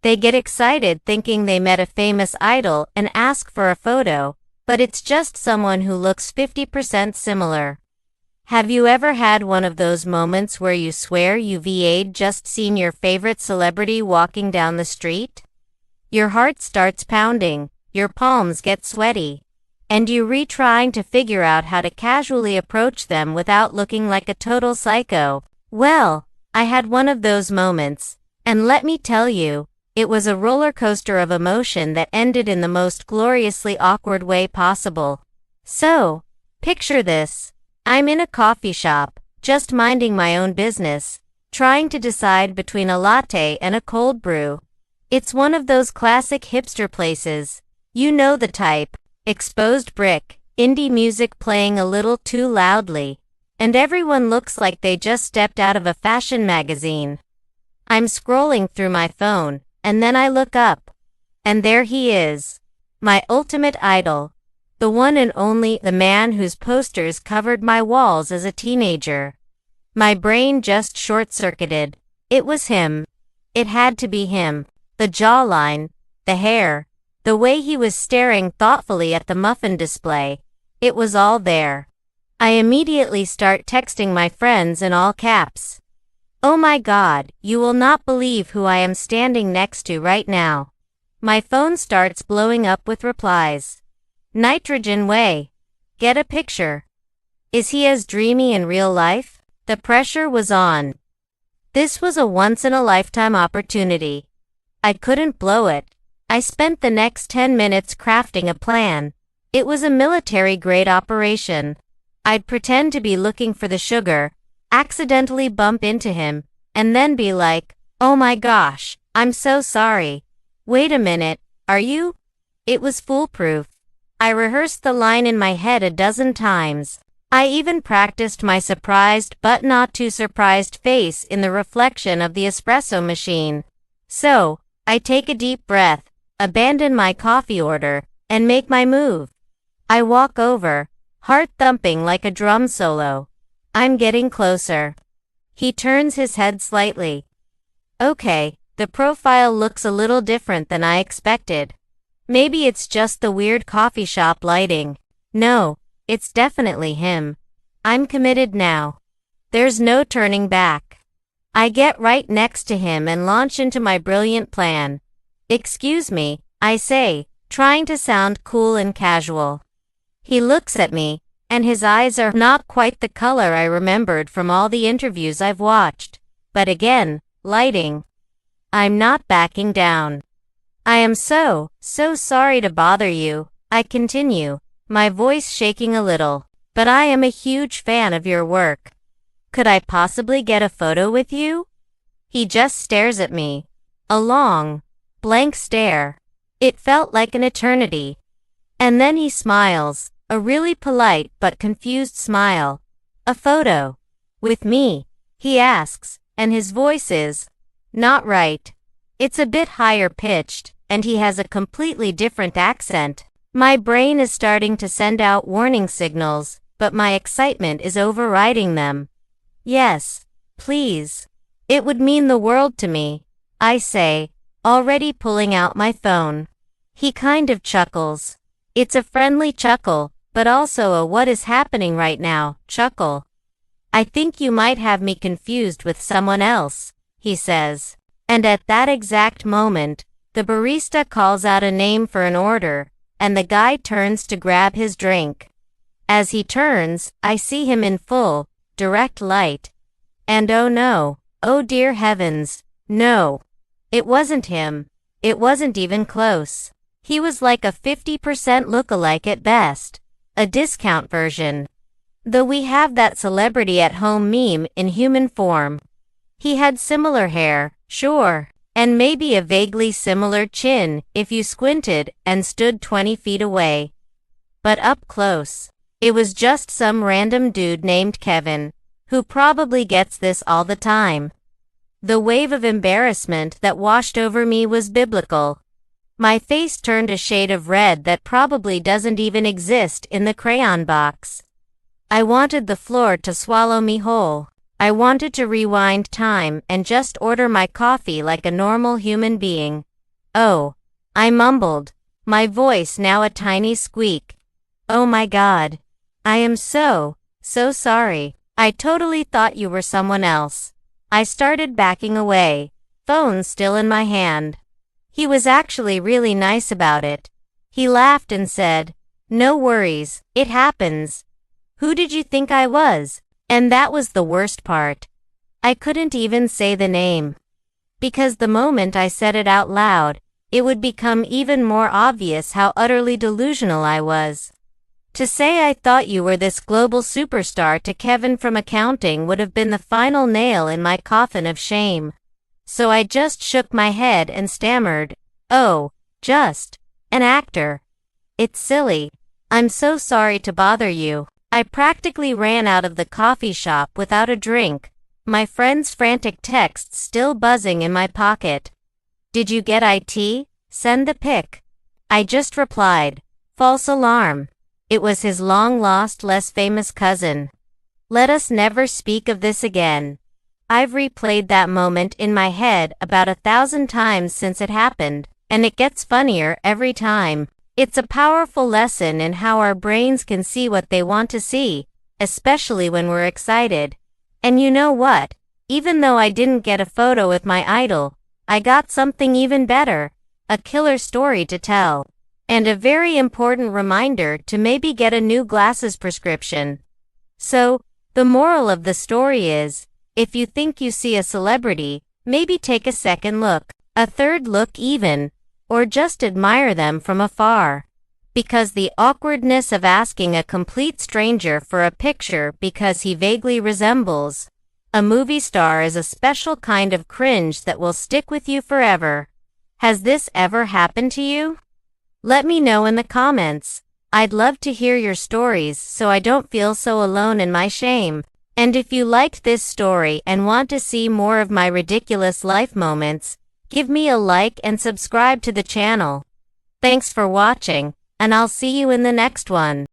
They get excited thinking they met a famous idol and ask for a photo, but it's just someone who looks 50% similar. Have you ever had one of those moments where you swear you've just seen your favorite celebrity walking down the street? Your heart starts pounding, your palms get sweaty, and you trying to figure out how to casually approach them without looking like a total psycho. Well, I had one of those moments, and let me tell you, it was a roller coaster of emotion that ended in the most gloriously awkward way possible. So, picture this. I'm in a coffee shop, just minding my own business, trying to decide between a latte and a cold brew. It's one of those classic hipster places. You know the type. Exposed brick, indie music playing a little too loudly, and everyone looks like they just stepped out of a fashion magazine. I'm scrolling through my phone, and then I look up. And there he is. My ultimate idol. The one and only, the man whose posters covered my walls as a teenager. My brain just short-circuited. It was him. It had to be him. The jawline, the hair, the way he was staring thoughtfully at the muffin display. It was all there. I immediately start texting my friends in all caps. Oh my God, you will not believe who I am standing next to right now. My phone starts blowing up with replies. Nitrogen way. Get a picture. Is he as dreamy in real life? The pressure was on. This was a once-in-a-lifetime opportunity. I couldn't blow it. I spent the next 10 minutes crafting a plan. It was a military-grade operation. I'd pretend to be looking for the sugar, accidentally bump into him, and then be like, "Oh my gosh, I'm so sorry. Wait a minute, are you?" It was foolproof. I rehearsed the line in my head a dozen times. I even practiced my surprised but not too surprised face in the reflection of the espresso machine. So, I take a deep breath, abandon my coffee order, and make my move. I walk over, heart thumping like a drum solo. I'm getting closer. He turns his head slightly. Okay, the profile looks a little different than I expected. Maybe it's just the weird coffee shop lighting. No, it's definitely him. I'm committed now. There's no turning back. I get right next to him and launch into my brilliant plan. "Excuse me," I say, trying to sound cool and casual. He looks at me, and his eyes are not quite the color I remembered from all the interviews I've watched. But again, lighting. I'm not backing down. "I am so sorry to bother you," I continue, my voice shaking a little, "but I am a huge fan of your work. Could I possibly get a photo with you?" He just stares at me. A long, blank stare. It felt like an eternity. And then he smiles, a really polite but confused smile. "A photo? With me?" he asks, and his voice is not right. It's a bit higher pitched, and he has a completely different accent. My brain is starting to send out warning signals, but my excitement is overriding them. "Yes, please. It would mean the world to me," I say, already pulling out my phone. He kind of chuckles. It's a friendly chuckle, but also a "what is happening right now" chuckle. "I think you might have me confused with someone else," he says. And at that exact moment, the barista calls out a name for an order, and the guy turns to grab his drink. As he turns, I see him in full, direct light. And oh no, oh dear heavens, no. It wasn't him. It wasn't even close. He was like a 50% lookalike at best. A discount version. Though we have that celebrity at home meme in human form. He had similar hair, sure. And maybe a vaguely similar chin if you squinted and stood 20 feet away. But up close, it was just some random dude named Kevin, who probably gets this all the time. The wave of embarrassment that washed over me was biblical. My face turned a shade of red that probably doesn't even exist in the crayon box. I wanted the floor to swallow me whole. I wanted to rewind time and just order my coffee like a normal human being. Oh, I mumbled, my voice now a tiny squeak. Oh my God. I am so sorry. I totally thought you were someone else. I started backing away, phone still in my hand. He was actually really nice about it. He laughed and said, "No worries, it happens. Who did you think I was?" And that was the worst part. I couldn't even say the name. Because the moment I said it out loud, it would become even more obvious how utterly delusional I was. To say I thought you were this global superstar to Kevin from accounting would have been the final nail in my coffin of shame. So I just shook my head and stammered, "Oh, just an actor. It's silly. I'm so sorry to bother you." I practically ran out of the coffee shop without a drink, my friend's frantic texts still buzzing in my pocket. "Did you get it? Send the pic." I just replied, "False alarm." It was his long-lost, less famous cousin. Let us never speak of this again. I've replayed that moment in my head about 1,000 times since it happened, and it gets funnier every time. It's a powerful lesson in how our brains can see what they want to see, especially when we're excited. And you know what? Even though I didn't get a photo with my idol, I got something even better, a killer story to tell. And a very important reminder to maybe get a new glasses prescription. So, the moral of the story is, if you think you see a celebrity, maybe take a second look, a third look even, or just admire them from afar. Because the awkwardness of asking a complete stranger for a picture because he vaguely resembles a movie star is a special kind of cringe that will stick with you forever. Has this ever happened to you? Let me know in the comments. I'd love to hear your stories so I don't feel so alone in my shame. And if you liked this story and want to see more of my ridiculous life moments, give me a like and subscribe to the channel. Thanks for watching, and I'll see you in the next one.